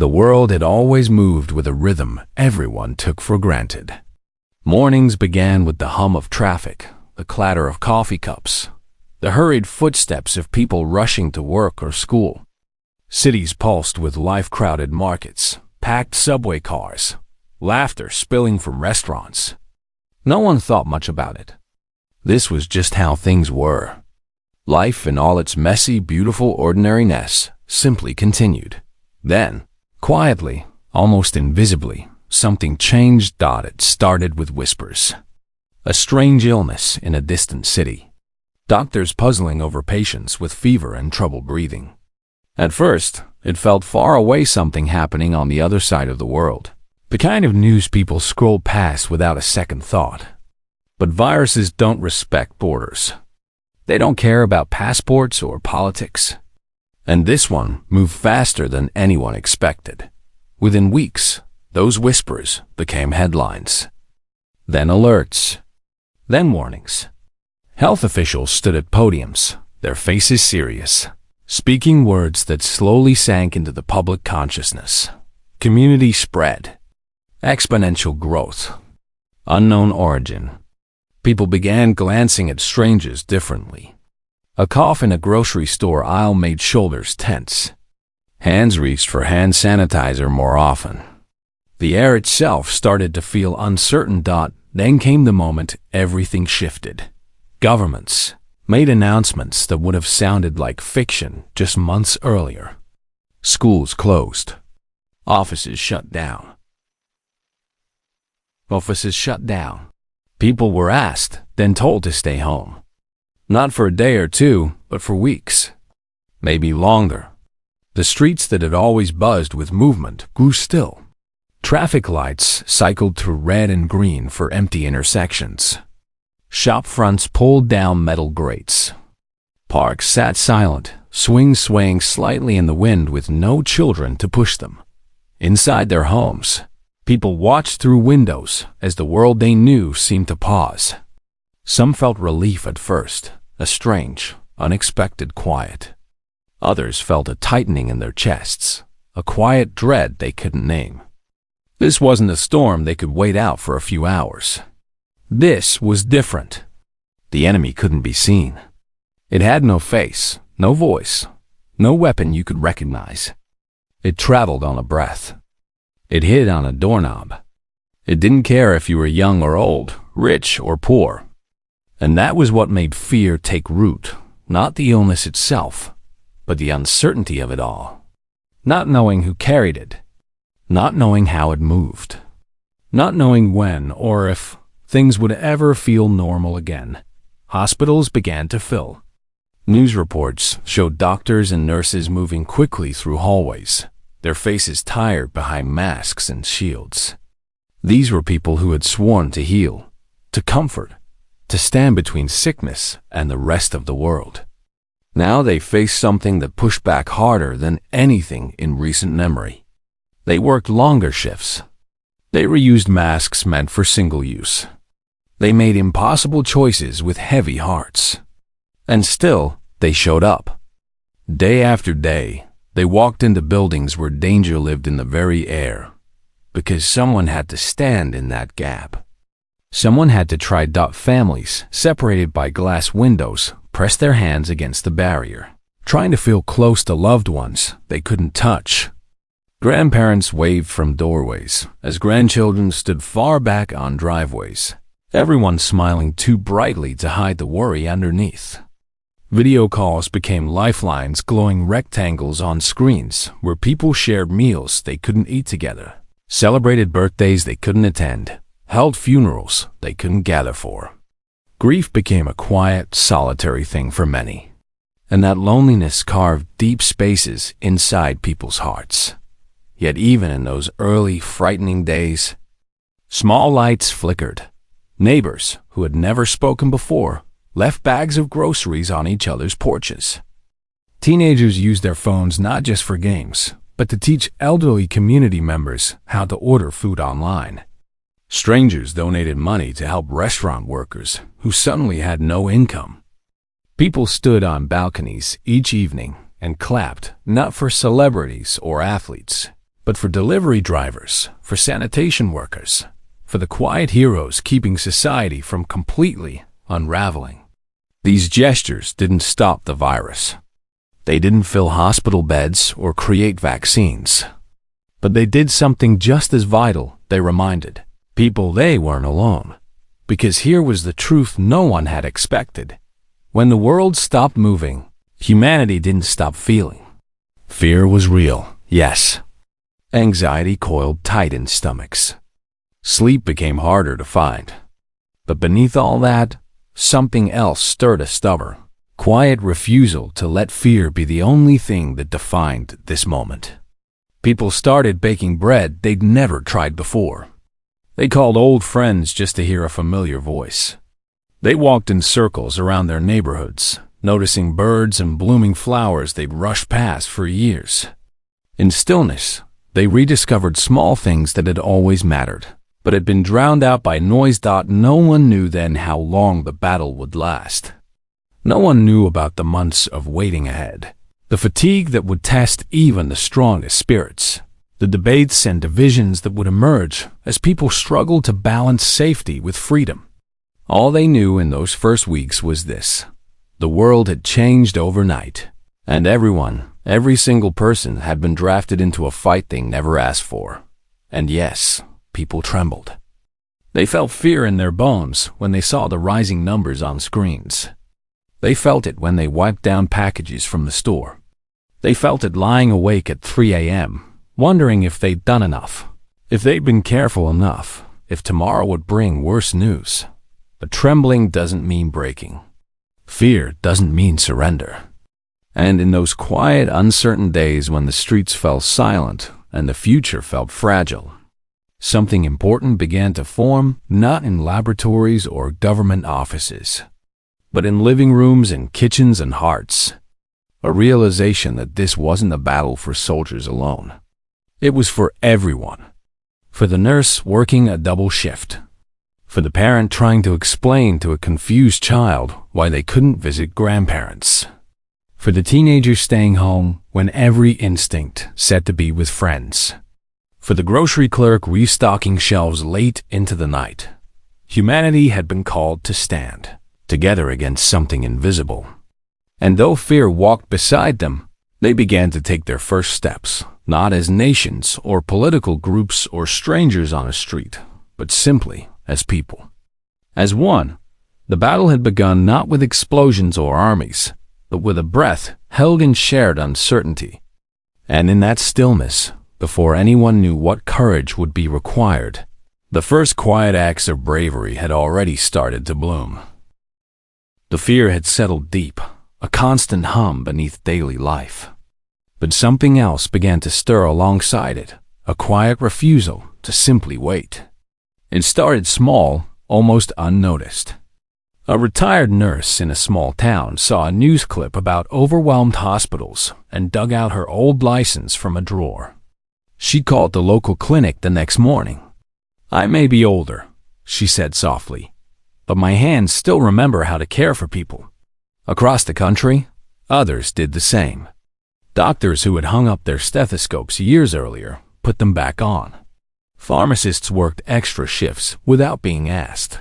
The world had always moved with a rhythm everyone took for granted. Mornings began with the hum of traffic, the clatter of coffee cups, the hurried footsteps of people rushing to work or school. Cities pulsed with life-crowded markets, packed subway cars, laughter spilling from restaurants. No one thought much about it. This was just how things were. Life in all its messy, beautiful ordinariness simply continued. Then, quietly, almost invisibly, something changed. It started with whispers. A strange illness in a distant city. Doctors puzzling over patients with fever and trouble breathing. At first, it felt far away, something happening on the other side of the world. The kind of news people scroll past without a second thought. But viruses don't respect borders. They don't care about passports or politics. And this one moved faster than anyone expected. Within weeks, those whispers became headlines. Then alerts. Then warnings. Health officials stood at podiums, their faces serious, speaking words that slowly sank into the public consciousness. Community spread. Exponential growth. Unknown origin. People began glancing at strangers differently. A cough in a grocery store aisle made shoulders tense. Hands reached for hand sanitizer more often. The air itself started to feel uncertain. Then came the moment everything shifted. Governments made announcements that would have sounded like fiction just months earlier. Schools closed. Offices shut down. People were asked, then told to stay home. Not for a day or two, but for weeks. Maybe longer. The streets that had always buzzed with movement grew still. Traffic lights cycled through red and green for empty intersections. Shop fronts pulled down metal grates. Parks sat silent, swings swaying slightly in the wind with no children to push them. Inside their homes, people watched through windows as the world they knew seemed to pause. Some felt relief at first, a strange, unexpected quiet. Others felt a tightening in their chests, a quiet dread they couldn't name. This wasn't a storm they could wait out for a few hours. This was different. The enemy couldn't be seen. It had no face, no voice, no weapon you could recognize. It traveled on a breath. It hid on a doorknob. It didn't care if you were young or old, rich or poor. And that was what made fear take root, not the illness itself, but the uncertainty of it all. Not knowing who carried it. Not knowing how it moved. Not knowing when or if things would ever feel normal again. Hospitals began to fill. News reports showed doctors and nurses moving quickly through hallways, their faces tired behind masks and shields. These were people who had sworn to heal, to comfort, to stand between sickness and the rest of the world. Now they faced something that pushed back harder than anything in recent memory. They worked longer shifts. They reused masks meant for single use. They made impossible choices with heavy hearts. And still, they showed up. Day after day, they walked into buildings where danger lived in the very air, because someone had to stand in that gap. Someone had to try. Families, separated by glass windows, pressed their hands against the barrier, trying to feel close to loved ones they couldn't touch. Grandparents waved from doorways as grandchildren stood far back on driveways, everyone smiling too brightly to hide the worry underneath. Video calls became lifelines, glowing rectangles on screens where people shared meals they couldn't eat together, celebrated birthdays they couldn't attend, held funerals they couldn't gather for. Grief became a quiet, solitary thing for many, and that loneliness carved deep spaces inside people's hearts. Yet even in those early, frightening days, small lights flickered. Neighbors, who had never spoken before, left bags of groceries on each other's porches. Teenagers used their phones not just for games, but to teach elderly community members how to order food online. Strangers donated money to help restaurant workers who suddenly had no income. People stood on balconies each evening and clapped, not for celebrities or athletes, but for delivery drivers, for sanitation workers, for the quiet heroes keeping society from completely unraveling. These gestures didn't stop the virus. They didn't fill hospital beds or create vaccines. But they did something just as vital. They reminded people they weren't alone. Because here was the truth no one had expected. When the world stopped moving, humanity didn't stop feeling. Fear was real, yes. Anxiety coiled tight in stomachs. Sleep became harder to find. But beneath all that, something else stirred a stubborn, quiet refusal to let fear be the only thing that defined this moment. People started baking bread they'd never tried before. They called old friends just to hear a familiar voice. They walked in circles around their neighborhoods, noticing birds and blooming flowers they'd rushed past for years. In stillness, they rediscovered small things that had always mattered, but had been drowned out by noise. No one knew then how long the battle would last. No one knew about the months of waiting ahead, the fatigue that would test even the strongest spirits, the debates and divisions that would emerge as people struggled to balance safety with freedom. All they knew in those first weeks was this: the world had changed overnight, and every single person had been drafted into a fight they never asked for. And yes, people trembled. They felt fear in their bones when they saw the rising numbers on screens. They felt it when they wiped down packages from the store. They felt it lying awake at 3 a.m., wondering if they'd done enough, if they'd been careful enough, if tomorrow would bring worse news. But trembling doesn't mean breaking. Fear doesn't mean surrender. And in those quiet, uncertain days when the streets fell silent and the future felt fragile, something important began to form, not in laboratories or government offices, but in living rooms and kitchens and hearts. A realization that this wasn't a battle for soldiers alone. It was for everyone. For the nurse working a double shift. For the parent trying to explain to a confused child why they couldn't visit grandparents. For the teenager staying home when every instinct said to be with friends. For the grocery clerk restocking shelves late into the night. Humanity had been called to stand together against something invisible. And though fear walked beside them, they began to take their first steps, not as nations or political groups or strangers on a street, but simply as people. As one, the battle had begun not with explosions or armies, but with a breath held in shared uncertainty. And in that stillness, before anyone knew what courage would be required, the first quiet acts of bravery had already started to bloom. The fear had settled deep, a constant hum beneath daily life. But something else began to stir alongside it, a quiet refusal to simply wait. It started small, almost unnoticed. A retired nurse in a small town saw a news clip about overwhelmed hospitals and dug out her old license from a drawer. She called the local clinic the next morning. "I may be older," she said softly, "but my hands still remember how to care for people." Across the country, others did the same. Doctors who had hung up their stethoscopes years earlier put them back on. Pharmacists worked extra shifts without being asked.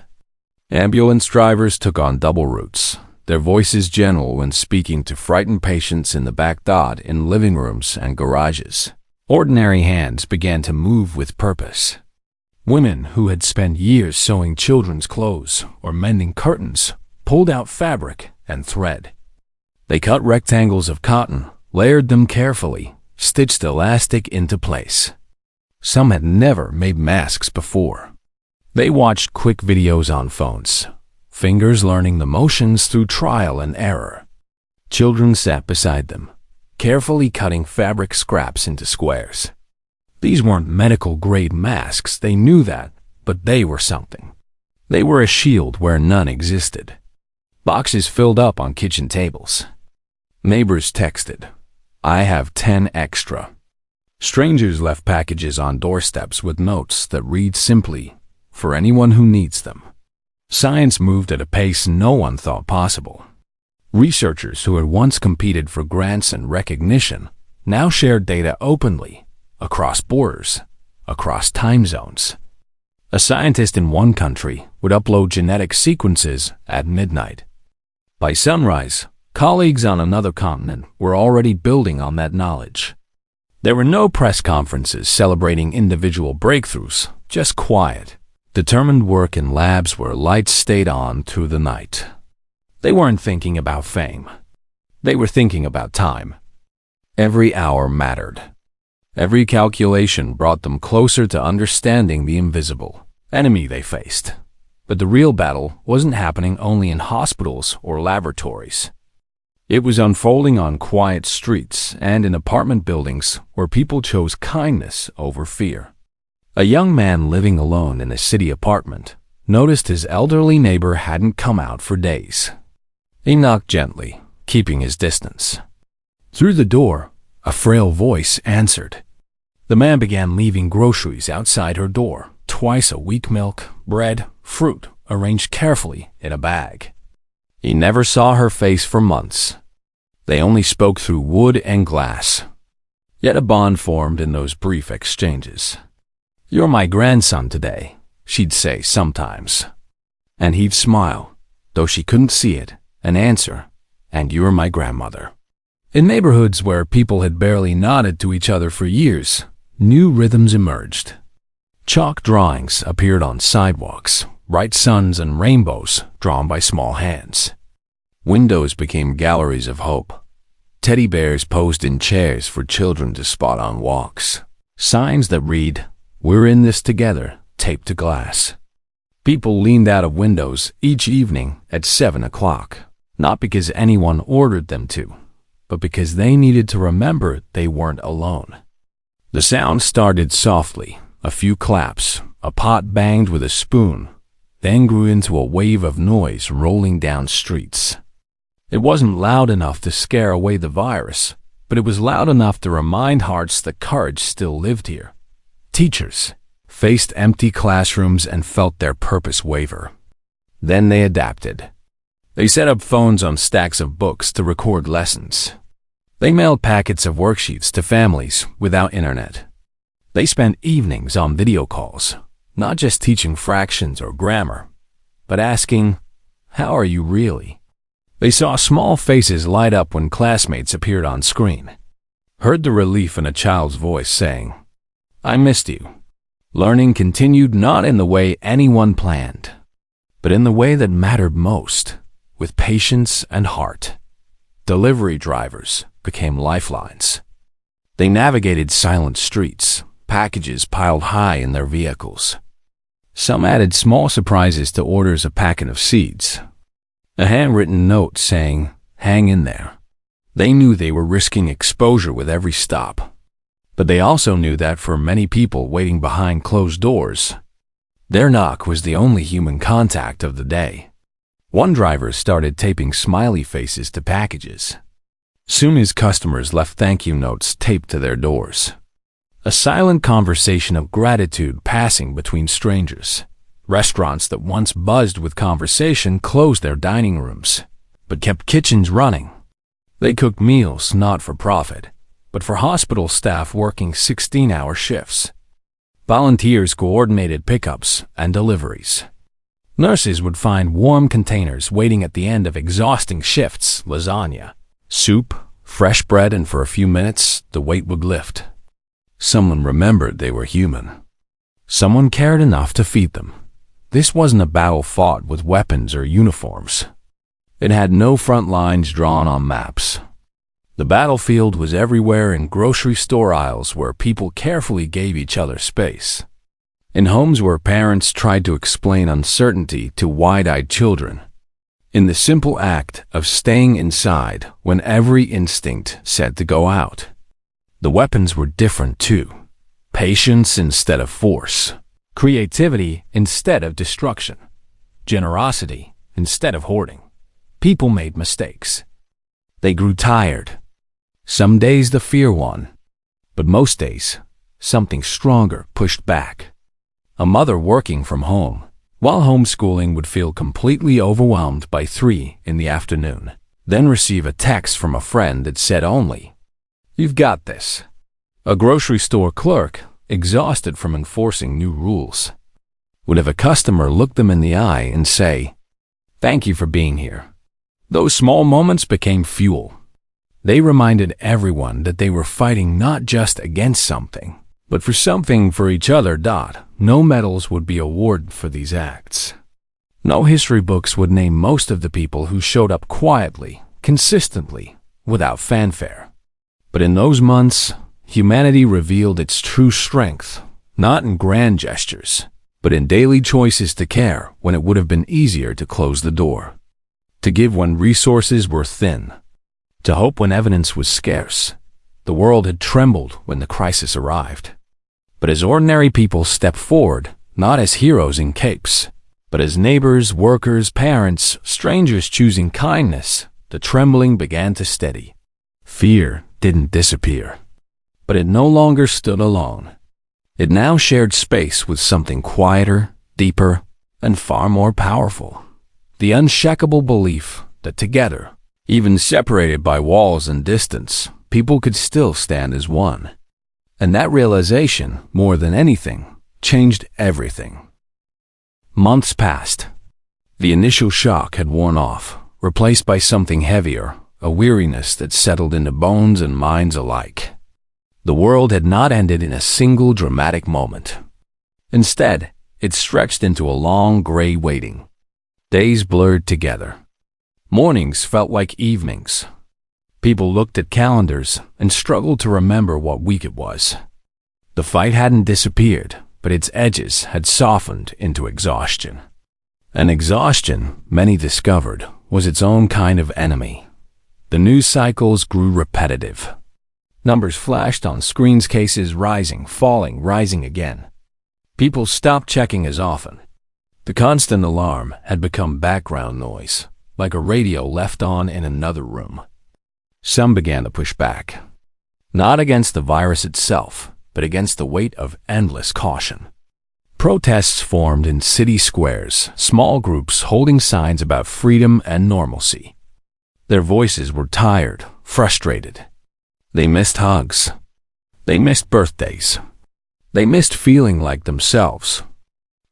Ambulance drivers took on double routes, their voices gentle when speaking to frightened patients in the back dot in living rooms and garages. Ordinary hands began to move with purpose. Women who had spent years sewing children's clothes or mending curtains pulled out fabric and thread. They cut rectangles of cotton, layered them carefully, stitched elastic into place. Some had never made masks before. They watched quick videos on phones, fingers learning the motions through trial and error. Children sat beside them, carefully cutting fabric scraps into squares. These weren't medical-grade masks, they knew that, but they were something. They were a shield where none existed. Boxes filled up on kitchen tables. Neighbors texted, "I have 10 extra." Strangers left packages on doorsteps with notes that read simply, "For anyone who needs them." Science moved at a pace no one thought possible. Researchers who had once competed for grants and recognition now shared data openly, across borders, across time zones. A scientist in one country would upload genetic sequences at midnight. By sunrise, colleagues on another continent were already building on that knowledge. There were no press conferences celebrating individual breakthroughs, just quiet, determined work in labs where lights stayed on through the night. They weren't thinking about fame. They were thinking about time. Every hour mattered. Every calculation brought them closer to understanding the invisible enemy they faced. But the real battle wasn't happening only in hospitals or laboratories. It was unfolding on quiet streets and in apartment buildings where people chose kindness over fear. A young man living alone in a city apartment noticed his elderly neighbor hadn't come out for days. He knocked gently, keeping his distance. Through the door, a frail voice answered. The man began leaving groceries outside her door, twice a week: milk, bread, fruit, arranged carefully in a bag. He never saw her face for months. They only spoke through wood and glass. Yet a bond formed in those brief exchanges. "You're my grandson today," she'd say sometimes. And he'd smile, though she couldn't see it, and answer, "And you're my grandmother." In neighborhoods where people had barely nodded to each other for years, new rhythms emerged. Chalk drawings appeared on sidewalks, bright suns and rainbows drawn by small hands. Windows became galleries of hope. Teddy bears posed in chairs for children to spot on walks. Signs that read, "We're in this together," taped to glass. People leaned out of windows each evening at 7 o'clock, not because anyone ordered them to, but because they needed to remember they weren't alone. The sound started softly, a few claps, a pot banged with a spoon, then grew into a wave of noise rolling down streets. It wasn't loud enough to scare away the virus, but it was loud enough to remind hearts that courage still lived here. Teachers faced empty classrooms and felt their purpose waver. Then they adapted. They set up phones on stacks of books to record lessons. They mailed packets of worksheets to families without internet. They spent evenings on video calls, not just teaching fractions or grammar, but asking, "How are you really?" They saw small faces light up when classmates appeared on screen, heard the relief in a child's voice saying, "I missed you." Learning continued not in the way anyone planned, but in the way that mattered most, with patience and heart. Delivery drivers became lifelines. They navigated silent streets, packages piled high in their vehicles. Some added small surprises to orders: a packet of seeds, a handwritten note saying, "Hang in there." They knew they were risking exposure with every stop, but they also knew that for many people waiting behind closed doors, their knock was the only human contact of the day. One driver started taping smiley faces to packages. Soon his customers left thank you notes taped to their doors. A silent conversation of gratitude passing between strangers. Restaurants that once buzzed with conversation closed their dining rooms, but kept kitchens running. They cooked meals not for profit, but for hospital staff working 16-hour shifts. Volunteers coordinated pickups and deliveries. Nurses would find warm containers waiting at the end of exhausting shifts: lasagna, soup, fresh bread, and for a few minutes, the weight would lift. Someone remembered they were human. Someone cared enough to feed them. This wasn't a battle fought with weapons or uniforms. It had no front lines drawn on maps. The battlefield was everywhere, in grocery store aisles where people carefully gave each other space, in homes where parents tried to explain uncertainty to wide-eyed children, in the simple act of staying inside when every instinct said to go out. The weapons were different too. Patience instead of force. Creativity instead of destruction. Generosity instead of hoarding. People made mistakes. They grew tired. Some days the fear won, but most days something stronger pushed back. A mother working from home, while homeschooling, would feel completely overwhelmed by 3 in the afternoon, then receive a text from a friend that said only, "You've got this." A grocery store clerk, exhausted from enforcing new rules, would have a customer look them in the eye and say, "Thank you for being here." Those small moments became fuel. They reminded everyone that they were fighting not just against something, but for something for each other. No medals would be awarded for these acts. No history books would name most of the people who showed up quietly, consistently, without fanfare. But in those months, humanity revealed its true strength, not in grand gestures, but in daily choices to care when it would have been easier to close the door, to give when resources were thin, to hope when evidence was scarce. The world had trembled when the crisis arrived. But as ordinary people stepped forward, not as heroes in capes, but as neighbors, workers, parents, strangers choosing kindness, the trembling began to steady. Fear didn't disappear, but it no longer stood alone. It now shared space with something quieter, deeper, and far more powerful. The unshakable belief that together, even separated by walls and distance, people could still stand as one. And that realization, more than anything, changed everything. Months passed. The initial shock had worn off, replaced by something heavier, a weariness that settled into bones and minds alike. The world had not ended in a single dramatic moment. Instead, it stretched into a long gray waiting. Days blurred together. Mornings felt like evenings. People looked at calendars and struggled to remember what week it was. The fight hadn't disappeared, but its edges had softened into exhaustion. And exhaustion, many discovered, was its own kind of enemy. The news cycles grew repetitive. Numbers flashed on screens, cases rising, falling, rising again. People stopped checking as often. The constant alarm had become background noise, like a radio left on in another room. Some began to push back, not against the virus itself, but against the weight of endless caution. Protests formed in city squares, small groups holding signs about freedom and normalcy. Their voices were tired, frustrated. They missed hugs. They missed birthdays. They missed feeling like themselves.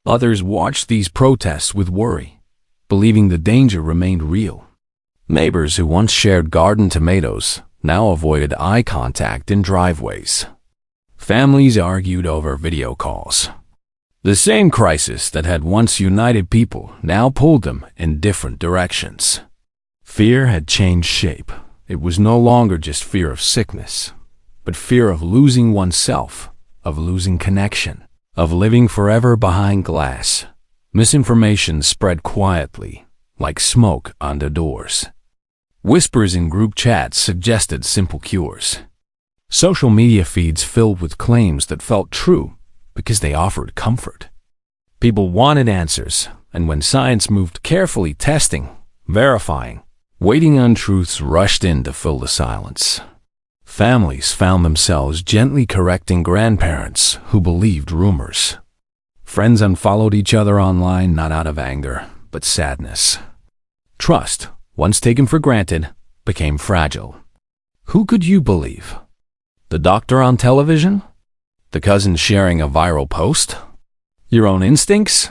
Others watched these protests with worry, believing the danger remained real. Neighbors who once shared garden tomatoes now avoided eye contact in driveways. Families argued over video calls. The same crisis that had once united people now pulled them in different directions. Fear had changed shape. It was no longer just fear of sickness, but fear of losing oneself, of losing connection, of living forever behind glass. Misinformation spread quietly, like smoke under doors. Whispers in group chats suggested simple cures. Social media feeds filled with claims that felt true because they offered comfort. People wanted answers, and when science moved carefully testing, verifying, waiting untruths rushed in to fill the silence. Families found themselves gently correcting grandparents who believed rumors. Friends unfollowed each other online not out of anger, but sadness. Trust, once taken for granted, became fragile. Who could you believe? The doctor on television? The cousin sharing a viral post? Your own instincts?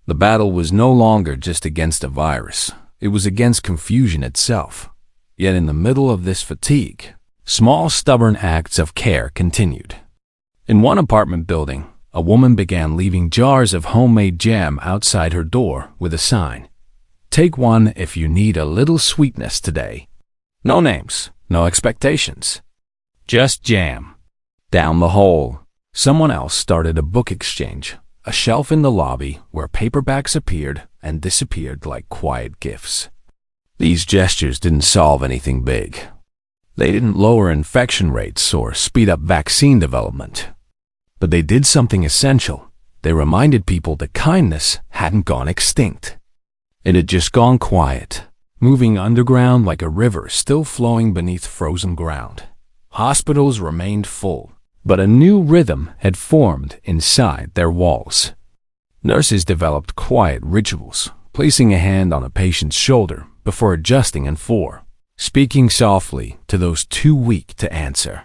The battle was no longer just against a virus. It was against confusion itself. Yet in the middle of this fatigue, small, stubborn acts of care continued. In one apartment building, a woman began leaving jars of homemade jam outside her door with a sign, "Take one if you need a little sweetness today." No names, no expectations. Just jam. Down the hall, someone else started a book exchange, a shelf in the lobby where paperbacks appeared and disappeared like quiet gifts. These gestures didn't solve anything big. They didn't lower infection rates or speed up vaccine development. But they did something essential. They reminded people that kindness hadn't gone extinct. It had just gone quiet, moving underground like a river still flowing beneath frozen ground. Hospitals remained full, but a new rhythm had formed inside their walls. Nurses developed quiet rituals, placing a hand on a patient's shoulder before adjusting and speaking softly to those too weak to answer.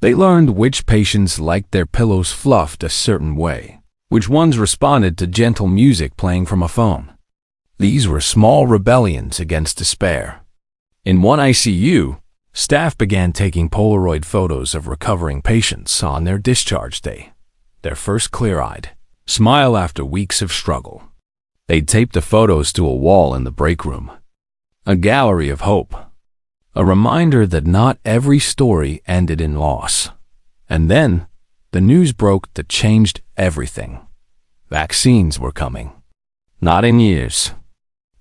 They learned which patients liked their pillows fluffed a certain way, which ones responded to gentle music playing from a phone. These were small rebellions against despair. In one ICU, staff began taking Polaroid photos of recovering patients on their discharge day, their first clear-eyed smile after weeks of struggle. They'd taped the photos to a wall in the break room, a gallery of hope, a reminder that not every story ended in loss. And then, the news broke that changed everything. Vaccines were coming. Not in years,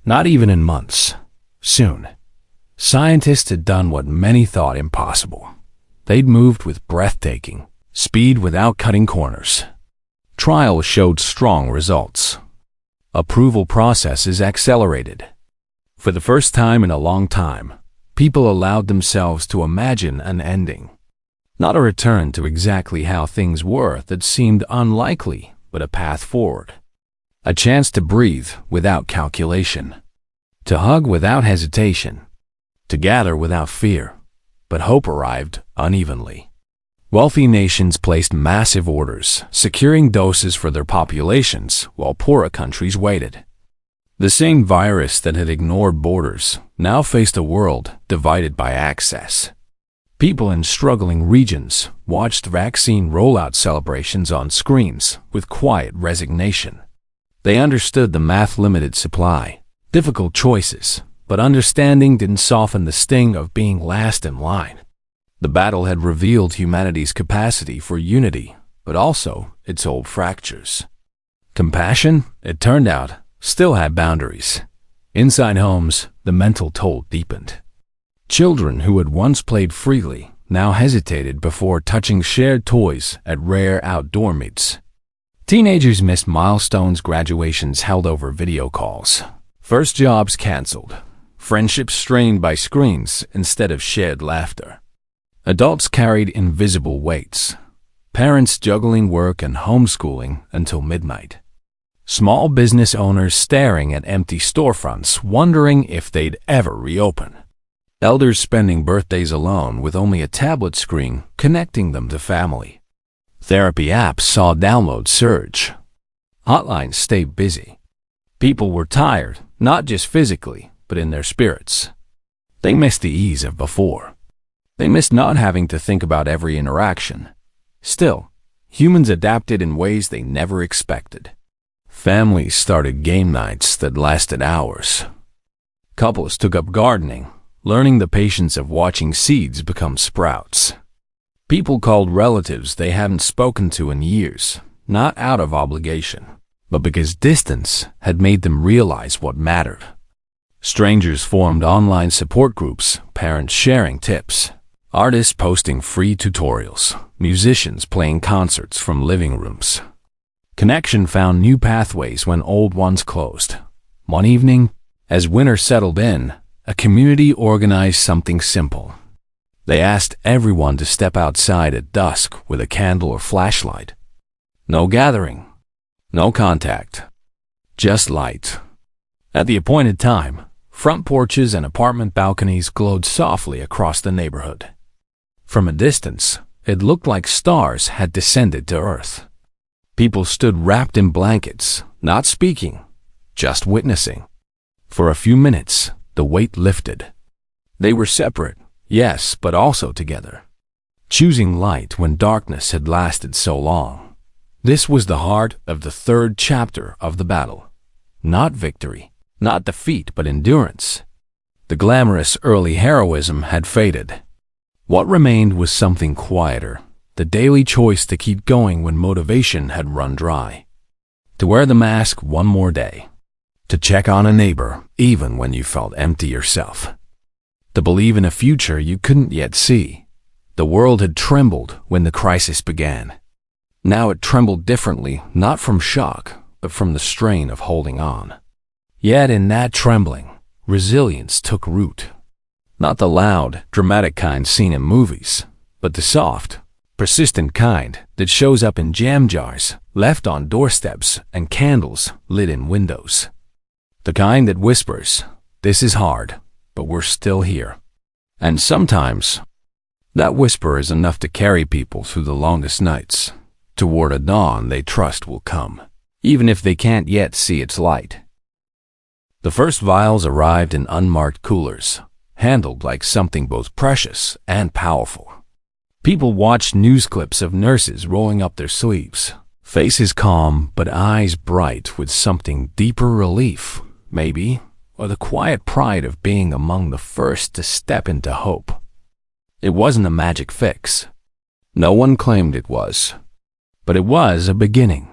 not even in months. Soon. Scientists had done what many thought impossible. They'd moved with breathtaking speed without cutting corners. Trials showed strong results. Approval processes accelerated. For the first time in a long time, people allowed themselves to imagine an ending. Not a return to exactly how things were that seemed unlikely, but a path forward. A chance to breathe without calculation. To hug without hesitation. To gather without fear. But hope arrived unevenly. Wealthy nations placed massive orders, securing doses for their populations, while poorer countries waited. The same virus that had ignored borders now faced a world divided by access. People in struggling regions watched vaccine rollout celebrations on screens with quiet resignation. They understood the math-limited supply, difficult choices, but understanding didn't soften the sting of being last in line. The battle had revealed humanity's capacity for unity, but also its old fractures. Compassion, it turned out, still had boundaries. Inside homes, the mental toll deepened. Children who had once played freely now hesitated before touching shared toys at rare outdoor meets. Teenagers missed milestones, graduations held over video calls. First jobs canceled. Friendships strained by screens instead of shared laughter. Adults carried invisible weights. Parents juggling work and homeschooling until midnight. Small business owners staring at empty storefronts, wondering if they'd ever reopen. Elders spending birthdays alone with only a tablet screen connecting them to family. Therapy apps saw downloads surge. Hotlines stayed busy. People were tired, not just physically, but in their spirits. They missed the ease of before. They missed not having to think about every interaction. Still, humans adapted in ways they never expected. Families started game nights that lasted hours. Couples took up gardening, learning the patience of watching seeds become sprouts. People called relatives they hadn't spoken to in years, not out of obligation, but because distance had made them realize what mattered. Strangers formed online support groups, parents sharing tips, artists posting free tutorials, musicians playing concerts from living rooms. Connection found new pathways when old ones closed. One evening, as winter settled in, a community organized something simple. They asked everyone to step outside at dusk with a candle or flashlight. No gathering, no contact, just light. At the appointed time, front porches and apartment balconies glowed softly across the neighborhood. From a distance, it looked like stars had descended to Earth. People stood wrapped in blankets, not speaking, just witnessing. For a few minutes, the weight lifted. They were separate, yes, but also together. Choosing light when darkness had lasted so long. This was the heart of the third chapter of the battle. Not victory, not defeat, but endurance. The glamorous early heroism had faded. What remained was something quieter, the daily choice to keep going when motivation had run dry. To wear the mask one more day. To check on a neighbor even when you felt empty yourself. To believe in a future you couldn't yet see. The world had trembled when the crisis began. Now it trembled differently, not from shock, but from the strain of holding on. Yet in that trembling, resilience took root. Not the loud, dramatic kind seen in movies, but the soft, persistent kind that shows up in jam jars, left on doorsteps, and candles lit in windows. The kind that whispers, "This is hard, but we're still here." And sometimes, That whisper is enough to carry people through the longest nights, toward a dawn they trust will come, even if they can't yet see its light. The first vials arrived in unmarked coolers, handled like something both precious and powerful. People watched news clips of nurses rolling up their sleeves, faces calm but eyes bright with something deeper relief, maybe, or the quiet pride of being among the first to step into hope. It wasn't a magic fix. No one claimed it was. But it was a beginning.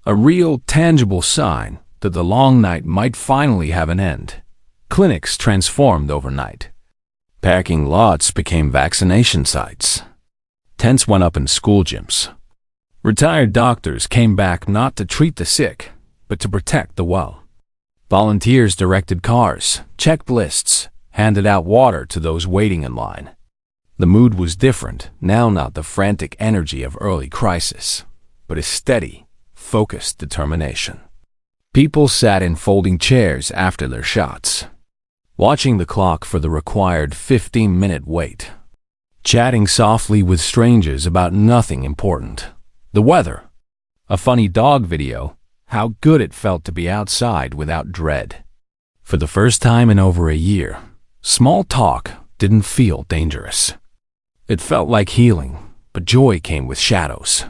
A real, tangible sign that the long night might finally have an end. Clinics transformed overnight. Parking lots became vaccination sites. Tents went up in school gyms. Retired doctors came back not to treat the sick, but to protect the well. Volunteers directed cars, checked lists, handed out water to those waiting in line. The mood was different, now not the frantic energy of early crisis, but a steady, focused determination. People sat in folding chairs after their shots, watching the clock for the required 15-minute wait, chatting softly with strangers about nothing important. The weather, a funny dog video, how good it felt to be outside without dread. For the first time in over a year, small talk didn't feel dangerous. It felt like healing, but joy came with shadows.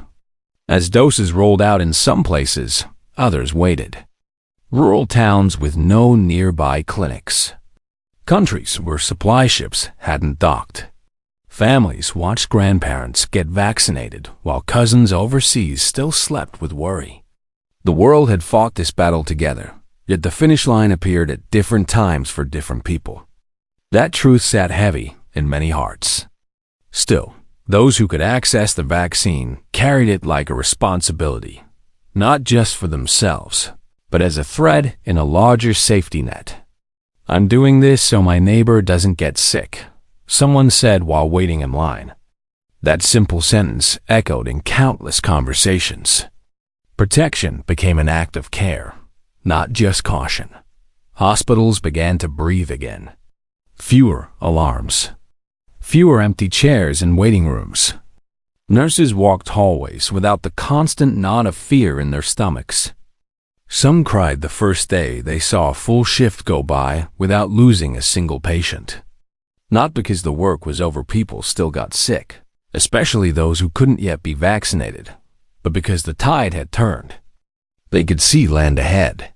As doses rolled out in some places, others waited. Rural towns with no nearby clinics. Countries where supply ships hadn't docked. Families watched grandparents get vaccinated while cousins overseas still slept with worry. The world had fought this battle together, yet the finish line appeared at different times for different people. That truth sat heavy in many hearts. Still, those who could access the vaccine carried it like a responsibility, not just for themselves, but as a thread in a larger safety net. "I'm doing this so my neighbor doesn't get sick," someone said while waiting in line. That simple sentence echoed in countless conversations. Protection became an act of care, not just caution. Hospitals began to breathe again. Fewer alarms. Fewer empty chairs in waiting rooms. Nurses walked hallways without the constant knot of fear in their stomachs. Some cried the first day they saw a full shift go by without losing a single patient. Not because the work was over, people still got sick, especially those who couldn't yet be vaccinated, but because the tide had turned. They could see land ahead.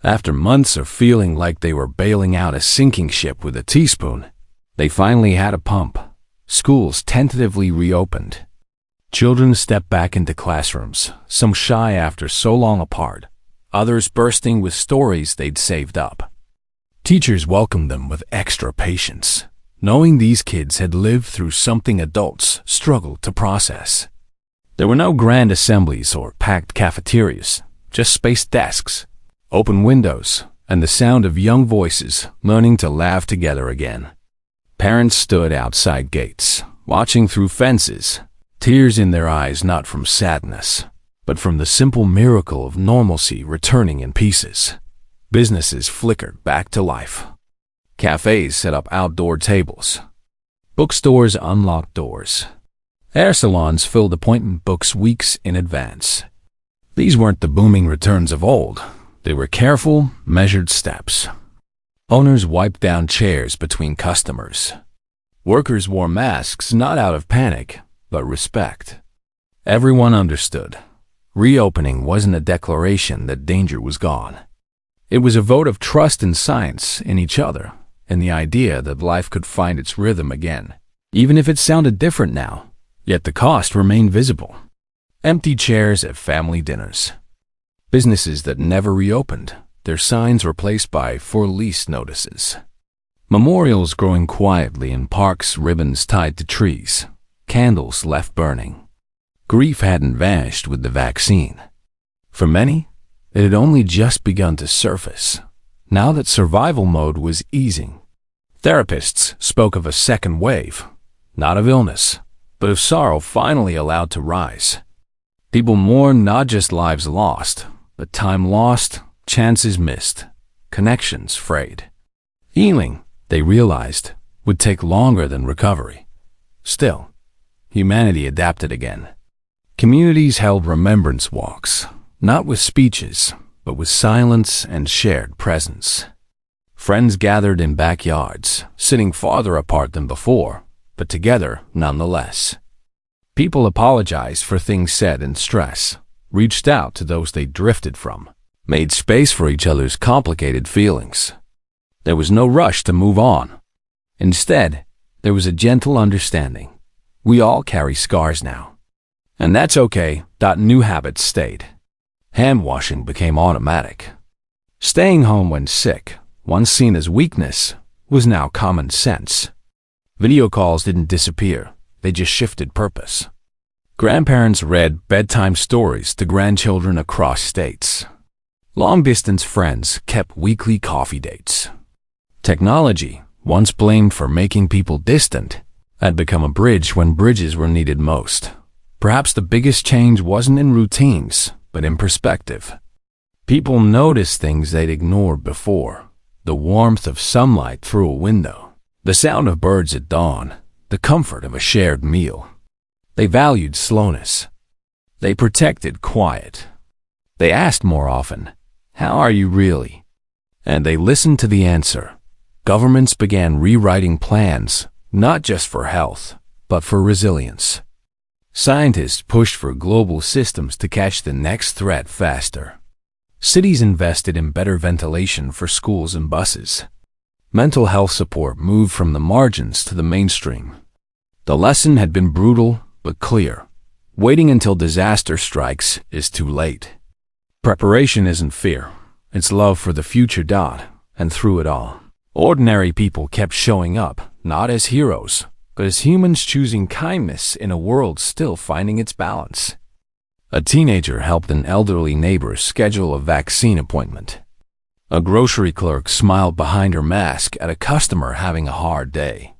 After months of feeling like they were bailing out a sinking ship with a teaspoon, they finally had a pump. Schools tentatively reopened. Children stepped back into classrooms, some shy after so long apart, others bursting with stories they'd saved up. Teachers welcomed them with extra patience, knowing these kids had lived through something adults struggled to process. There were no grand assemblies or packed cafeterias, just spaced desks, open windows, and the sound of young voices learning to laugh together again. Parents stood outside gates, watching through fences, tears in their eyes not from sadness, but from the simple miracle of normalcy returning in pieces. Businesses flickered back to life. Cafes set up outdoor tables. Bookstores unlocked doors. Hair salons filled appointment books weeks in advance. These weren't the booming returns of old. They were careful, measured steps. Owners wiped down chairs between customers. Workers wore masks not out of panic, but respect. Everyone understood. Reopening wasn't a declaration that danger was gone. It was a vote of trust in science, in each other, and the idea that life could find its rhythm again, even if it sounded different now. Yet the cost remained visible. Empty chairs at family dinners. Businesses that never reopened, their signs replaced by "for lease" notices. Memorials growing quietly in parks, ribbons tied to trees, candles left burning. Grief hadn't vanished with the vaccine. For many, it had only just begun to surface, now that survival mode was easing. Therapists spoke of a second wave, not of illness, but of sorrow finally allowed to rise. People mourned not just lives lost, but time lost, chances missed, connections frayed. Healing, they realized, would take longer than recovery. Still, humanity adapted again. Communities held remembrance walks, not with speeches, but with silence and shared presence. Friends gathered in backyards, sitting farther apart than before, but together nonetheless. People apologized for things said in stress, reached out to those they drifted from, made space for each other's complicated feelings. There was no rush to move on. Instead, there was a gentle understanding. We all carry scars now. And that's okay. New habits stayed. Hand washing became automatic. Staying home when sick, once seen as weakness, was now common sense. Video calls didn't disappear. They just shifted purpose. Grandparents read bedtime stories to grandchildren across states. Long-distance friends kept weekly coffee dates. Technology, once blamed for making people distant, had become a bridge when bridges were needed most. Perhaps the biggest change wasn't in routines, but in perspective. People noticed things they'd ignored before. The warmth of sunlight through a window, the sound of birds at dawn, the comfort of a shared meal. They valued slowness. They protected quiet. They asked more often, "How are you really?" And they listened to the answer. Governments began rewriting plans, not just for health, but for resilience. Scientists pushed for global systems to catch the next threat faster. Cities invested in better ventilation for schools and buses. Mental health support moved from the margins to the mainstream. The lesson had been brutal but clear. Waiting until disaster strikes is too late. Preparation isn't fear. It's love for the future. And through it all, ordinary people kept showing up, not as heroes, but as humans choosing kindness in a world still finding its balance. A teenager helped an elderly neighbor schedule a vaccine appointment. A grocery clerk smiled behind her mask at a customer having a hard day.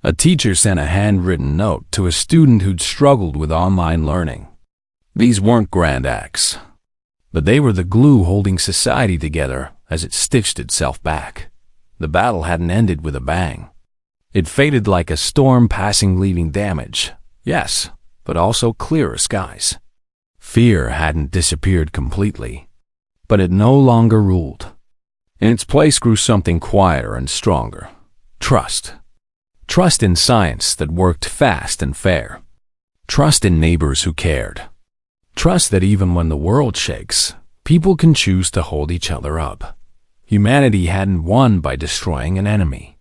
A teacher sent a handwritten note to a student who'd struggled with online learning. These weren't grand acts, but they were the glue holding society together as it stitched itself back. The battle hadn't ended with a bang. It faded like a storm passing, leaving damage, yes, but also clearer skies. Fear hadn't disappeared completely, but it no longer ruled. In its place grew something quieter and stronger. Trust. Trust in science that worked fast and fair. Trust in neighbors who cared. Trust that even when the world shakes, people can choose to hold each other up. Humanity hadn't won by destroying an enemy.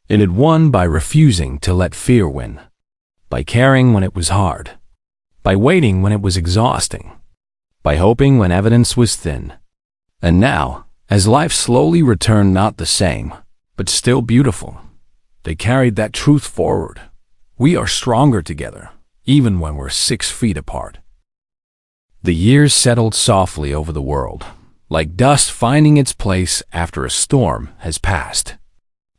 It had won by refusing to let fear win. By caring when it was hard. By waiting when it was exhausting. By hoping when evidence was thin. And now, as life slowly returned, not the same, but still beautiful, they carried that truth forward. We are stronger together, even when we're 6 feet apart. The years settled softly over the world, like dust finding its place after a storm has passed.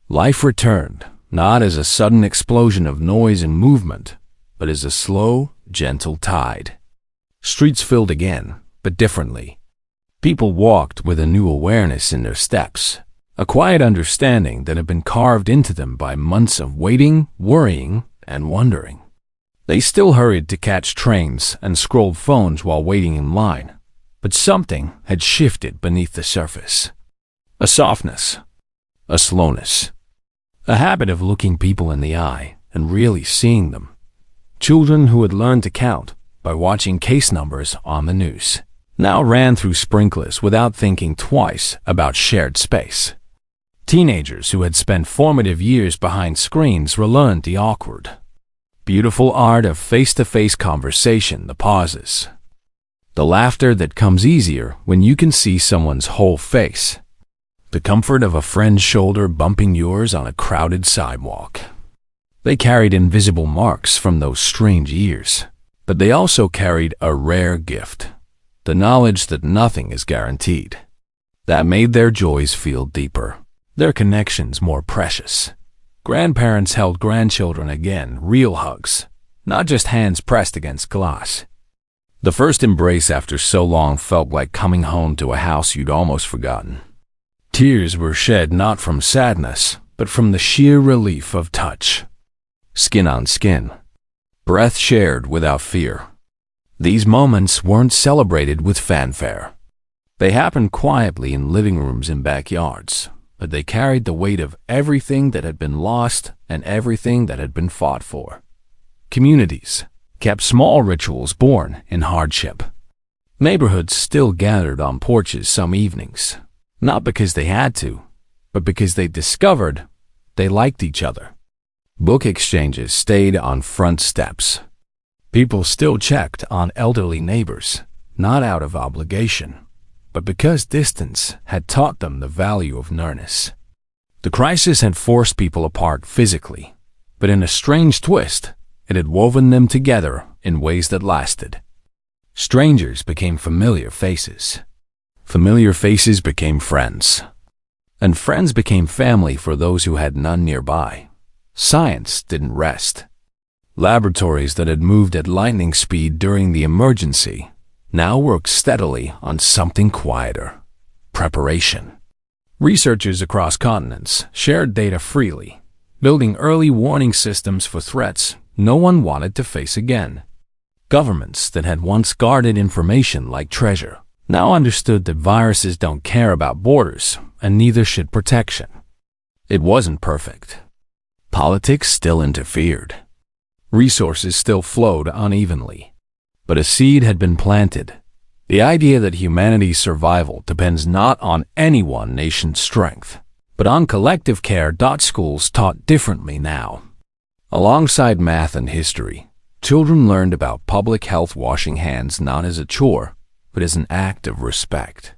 Life returned, not as a sudden explosion of noise and movement, but as a slow, gentle tide. Streets filled again, but differently. People walked with a new awareness in their steps, a quiet understanding that had been carved into them by months of waiting, worrying, and wondering. They still hurried to catch trains and scrolled phones while waiting in line, but something had shifted beneath the surface. A softness, a slowness, a habit of looking people in the eye and really seeing them. Children who had learned to count by watching case numbers on the news now ran through sprinklers without thinking twice about shared space. Teenagers who had spent formative years behind screens relearned the awkward, beautiful art of face-to-face conversation, the pauses, the laughter that comes easier when you can see someone's whole face, the comfort of a friend's shoulder bumping yours on a crowded sidewalk. They carried invisible marks from those strange years, but they also carried a rare gift, the knowledge that nothing is guaranteed. That made their joys feel deeper, their connections more precious. Grandparents held grandchildren again, real hugs, not just hands pressed against glass. The first embrace after so long felt like coming home to a house you'd almost forgotten. Tears were shed not from sadness, but from the sheer relief of touch. skin on skin, breath shared without fear. These moments weren't celebrated with fanfare. They happened quietly in living rooms and backyards, but they carried the weight of everything that had been lost and everything that had been fought for. Communities kept small rituals born in hardship. Neighborhoods still gathered on porches some evenings, not because they had to, but because they discovered they liked each other. Book exchanges stayed on front steps. People still checked on elderly neighbors, not out of obligation, but because distance had taught them the value of nearness. The crisis had forced people apart physically, but in a strange twist, it had woven them together in ways that lasted. Strangers became familiar faces. Familiar faces became friends. And friends became family for those who had none nearby. Science didn't rest. Laboratories that had moved at lightning speed during the emergency now worked steadily on something quieter: preparation. Researchers across continents shared data freely, building early warning systems for threats no one wanted to face again. Governments that had once guarded information like treasure now understood that viruses don't care about borders, and neither should protection. It wasn't perfect. Politics still interfered. Resources still flowed unevenly. But a seed had been planted. The idea that humanity's survival depends not on any one nation's strength, but on collective care. Schools taught differently now. Alongside math and history, children learned about public health, washing hands not as a chore, but as an act of respect.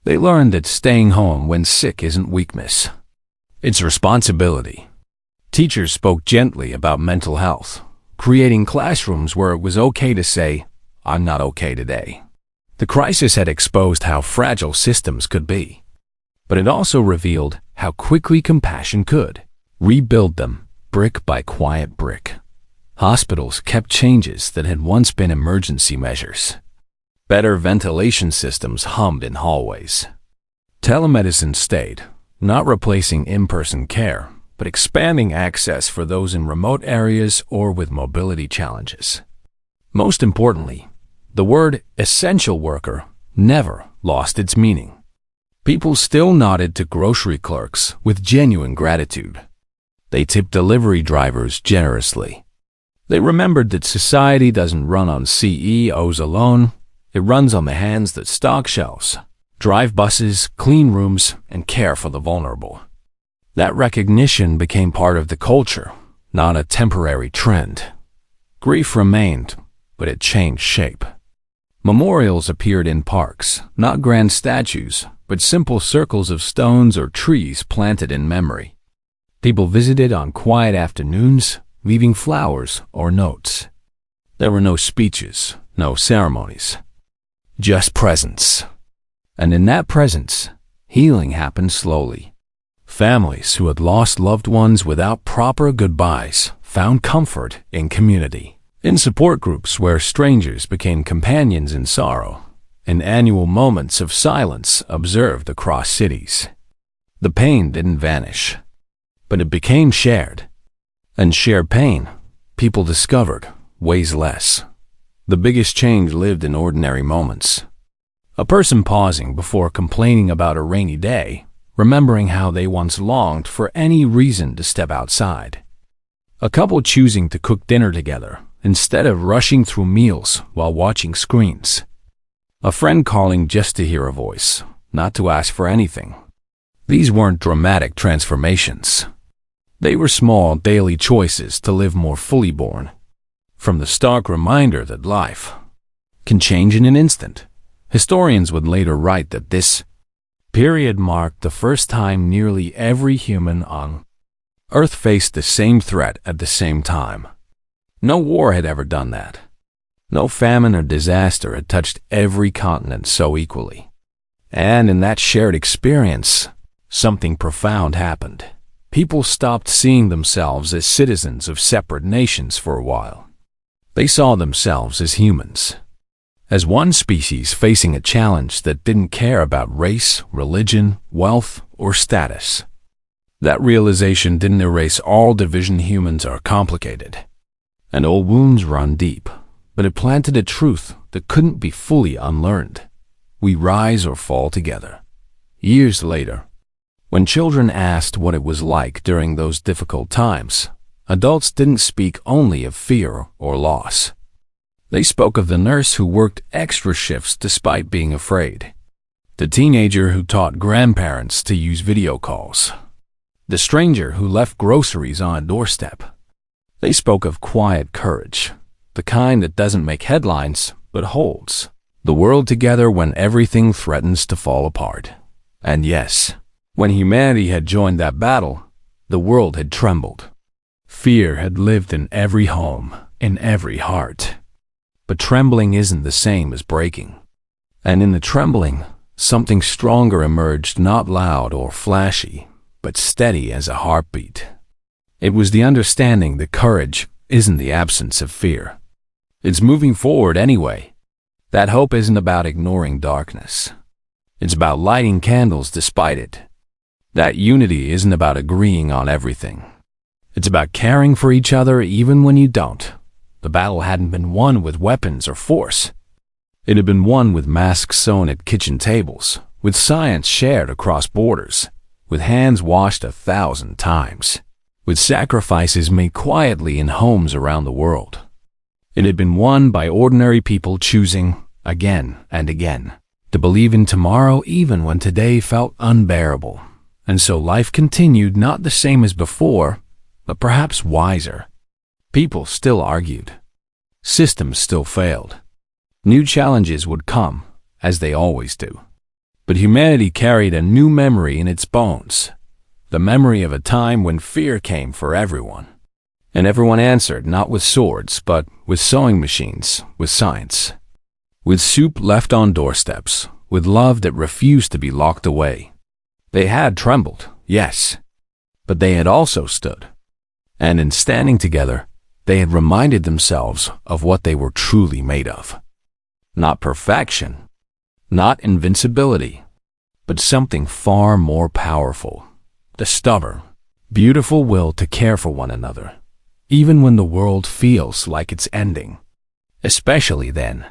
They learned that staying home when sick isn't weakness. It's responsibility. Teachers spoke gently about mental health, creating classrooms where it was okay to say, "I'm not okay today." The crisis had exposed how fragile systems could be, but it also revealed how quickly compassion could rebuild them brick by quiet brick. Hospitals kept changes that had once been emergency measures. Better ventilation systems hummed in hallways. Telemedicine stayed, not replacing in-person care, but expanding access for those in remote areas or with mobility challenges. Most importantly, the word essential worker never lost its meaning. People still nodded to grocery clerks with genuine gratitude. They tipped delivery drivers generously. They remembered that society doesn't run on CEOs alone. It runs on the hands that stock shelves, drive buses, clean rooms, and care for the vulnerable. That recognition became part of the culture, not a temporary trend. Grief remained, but it changed shape. Memorials appeared in parks, not grand statues, but simple circles of stones or trees planted in memory. People visited on quiet afternoons, leaving flowers or notes. There were no speeches, no ceremonies, just presence. And in that presence, healing happened slowly. Families who had lost loved ones without proper goodbyes found comfort in community, in support groups where strangers became companions in sorrow, in annual moments of silence observed across cities. The pain didn't vanish, but it became shared. And shared pain, people discovered, weighs less. The biggest change lived in ordinary moments. A person pausing before complaining about a rainy day, remembering how they once longed for any reason to step outside. A couple choosing to cook dinner together instead of rushing through meals while watching screens. A friend calling just to hear a voice, not to ask for anything. These weren't dramatic transformations. They were small daily choices to live more fully born. From the stark reminder that life can change in an instant, historians would later write that this period marked the first time nearly every human on Earth faced the same threat at the same time. No war had ever done that. No famine or disaster had touched every continent so equally. And in that shared experience, something profound happened. People stopped seeing themselves as citizens of separate nations for a while. They saw themselves as humans, as one species facing a challenge that didn't care about race, religion, wealth, or status. That realization didn't erase all division. Humans are complicated, and old wounds run deep, but it planted a truth that couldn't be fully unlearned. We rise or fall together. Years later, when children asked what it was like during those difficult times, adults didn't speak only of fear or loss. They spoke of the nurse who worked extra shifts despite being afraid, the teenager who taught grandparents to use video calls, the stranger who left groceries on a doorstep. They spoke of quiet courage, the kind that doesn't make headlines but holds the world together when everything threatens to fall apart. And yes, when humanity had joined that battle, the world had trembled. Fear had lived in every home, in every heart. But trembling isn't the same as breaking. And in the trembling, something stronger emerged, not loud or flashy, but steady as a heartbeat. It was the understanding that courage isn't the absence of fear. It's moving forward anyway. That hope isn't about ignoring darkness. It's about lighting candles despite it. That unity isn't about agreeing on everything. It's about caring for each other even when you don't. The battle hadn't been won with weapons or force. It had been won with masks sewn at kitchen tables, with science shared across borders, with hands washed 1,000 times, with sacrifices made quietly in homes around the world. It had been won by ordinary people choosing, again and again, to believe in tomorrow even when today felt unbearable. And so life continued, not the same as before, but perhaps wiser. People still argued. Systems still failed. New challenges would come, as they always do. But humanity carried a new memory in its bones, the memory of a time when fear came for everyone. And everyone answered not with swords, but with sewing machines, with science, with soup left on doorsteps, with love that refused to be locked away. They had trembled, yes, but they had also stood. And in standing together, they had reminded themselves of what they were truly made of. Not perfection, not invincibility, but something far more powerful. The stubborn, beautiful will to care for one another, even when the world feels like it's ending. Especially then.